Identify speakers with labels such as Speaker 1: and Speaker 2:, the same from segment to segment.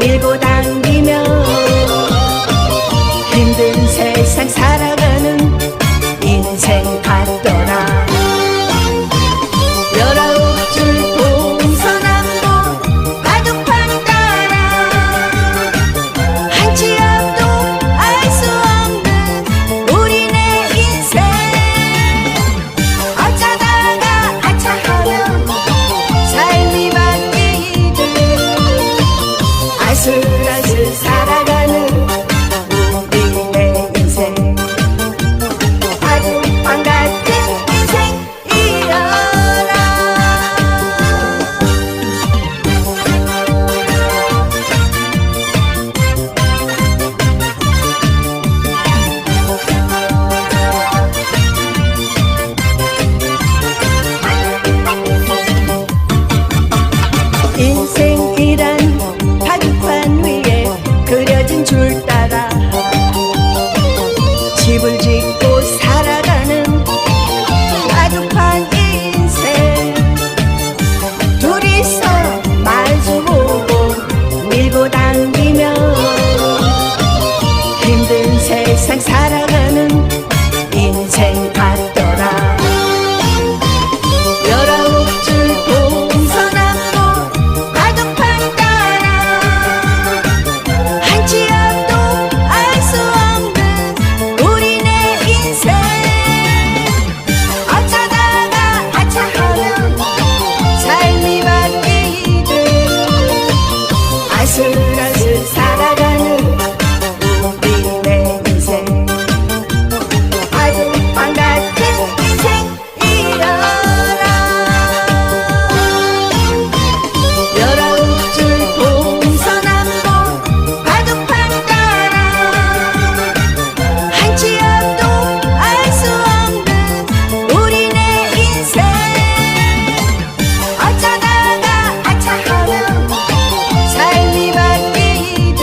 Speaker 1: 밀고 당기며 힘든 세상 살아가는 인생 같더라. 19줄 동서남북 바둑판 따라 한치 앞도 알 수 없는 우리네 인생. 어쩌다가 아차하면 삶이 바뀌듯 아슬아슬 살아가는 우리네 인생. 바둑판 같은 인생이여라. 인생이란 바둑판 위에 그려진 줄 따라 집을 짓고 살아가는 바둑판 인생. 둘이서 마주보고 밀고 당기며 힘든 세상 살아가는 인생 같더라. 19줄 동서남북 바둑판 따라 한치 앞도 알 수 없는 우리네 인생. 어쩌다가 아차하면 삶이 바뀌듯 아슬아슬 살아가는 우리네 인생. 바둑판 같은 인생이여라. 19줄 동서남북 바둑판 따라 한치 앞도 알 수 없는 우리네 인생. 어쩌다가 아차하면 삶이 바뀌듯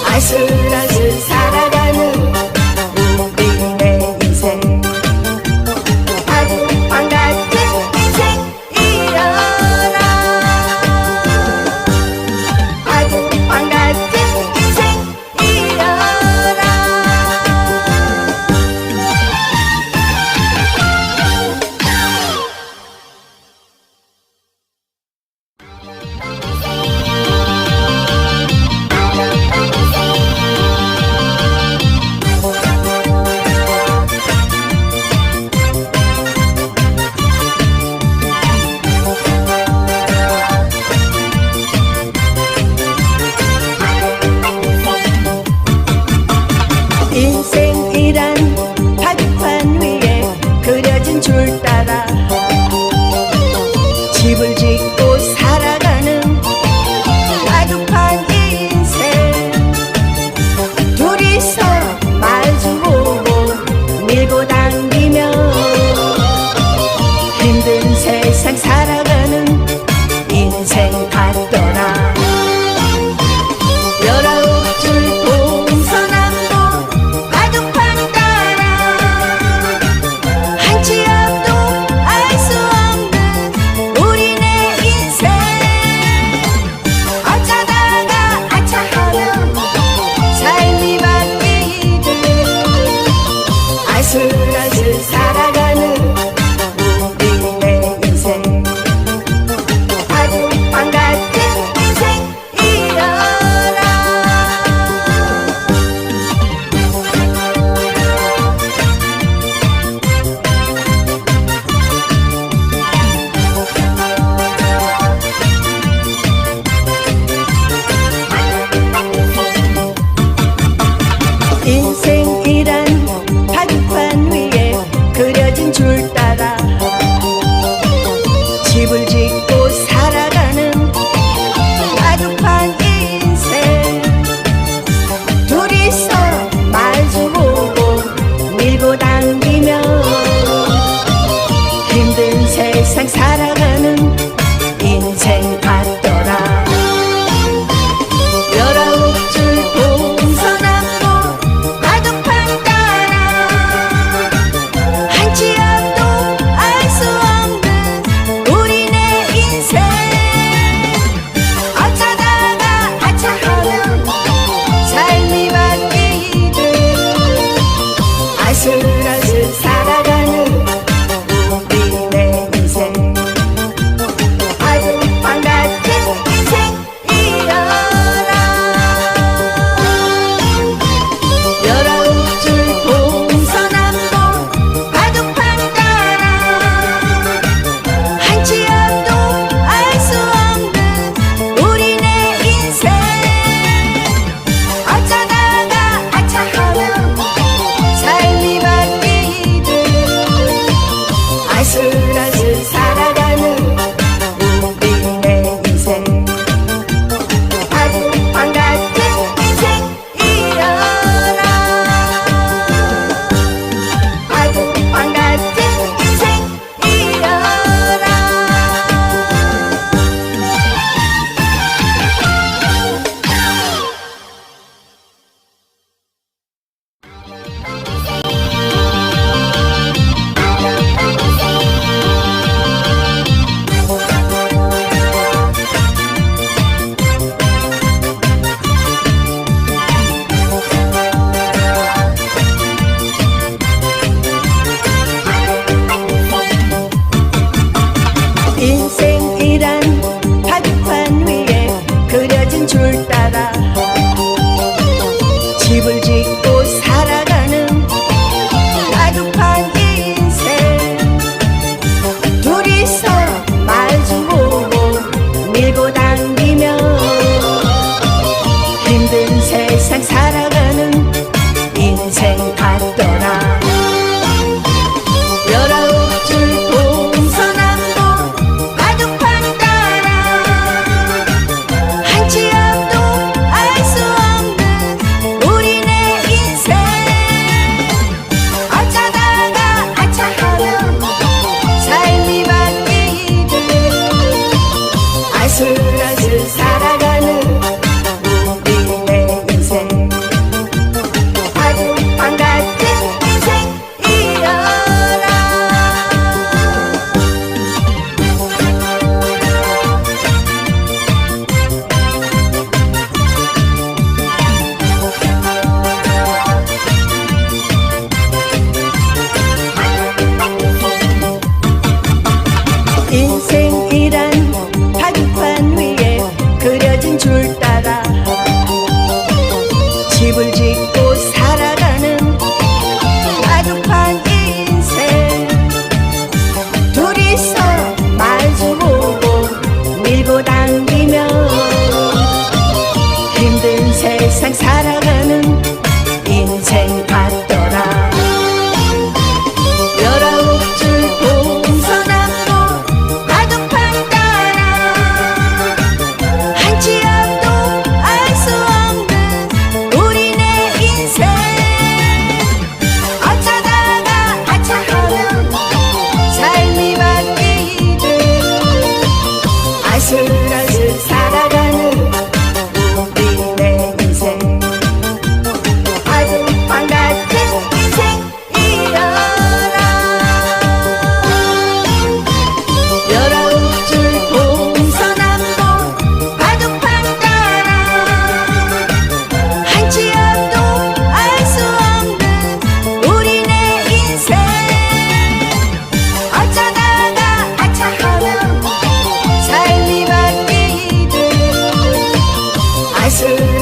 Speaker 1: 아슬아슬 살아가는 우리네 인생. 바둑판 같은 인생이여라. 바둑판 같은 인생이여라. 인생이란 바둑판 위에 그려진 줄 따라 집을 짓고 살아가는 바둑판 인생. 둘이서 마주보고 밀고 당기며 힘든 세상 살아가는 인생 같더라. 19줄 동서남북 바둑판 따라 한치 앞도 알 수 없는 우리네 인생. 어쩌다가 아차하면 삶이 바뀌듯 아슬아슬 살아가는 우리네 인생. 바둑판 같은 그려진 줄 따라 집을 짓고 살아가는 다급한 인생. 둘이서 마주보고 밀고 당기며 힘든 세상 살아가는 인생 같더라. 19줄 동서남북 바둑판 따라 한치 앞도 알 수 없는 우리네 인생. 어쩌다가 아차하면 삶이 바뀌듯 아슬아슬 살아가는 우리네 인생. 바둑판 같은 인생이여라. 인생이란 바둑판 위에 그려진 줄 따라 집을 짓고 살아가는 바둑판 인생. 둘이서 마주보고 밀고 당기며 힘든 세상 살아가는 인생 같더라. 19줄 동서남북 바둑판 따라 한치 앞도 알 수 없는 우리네 인생. 어쩌다가 아차하면 삶이 바뀌듯 아슬아슬 살아가는 우리네 인생. 바둑판 같은 인생이여라. 19줄 동서남북 바둑판 따라 한치 앞도 알 수 없는 우리네 인생. 어쩌다가 아차하면 삶이 바뀌듯 아슬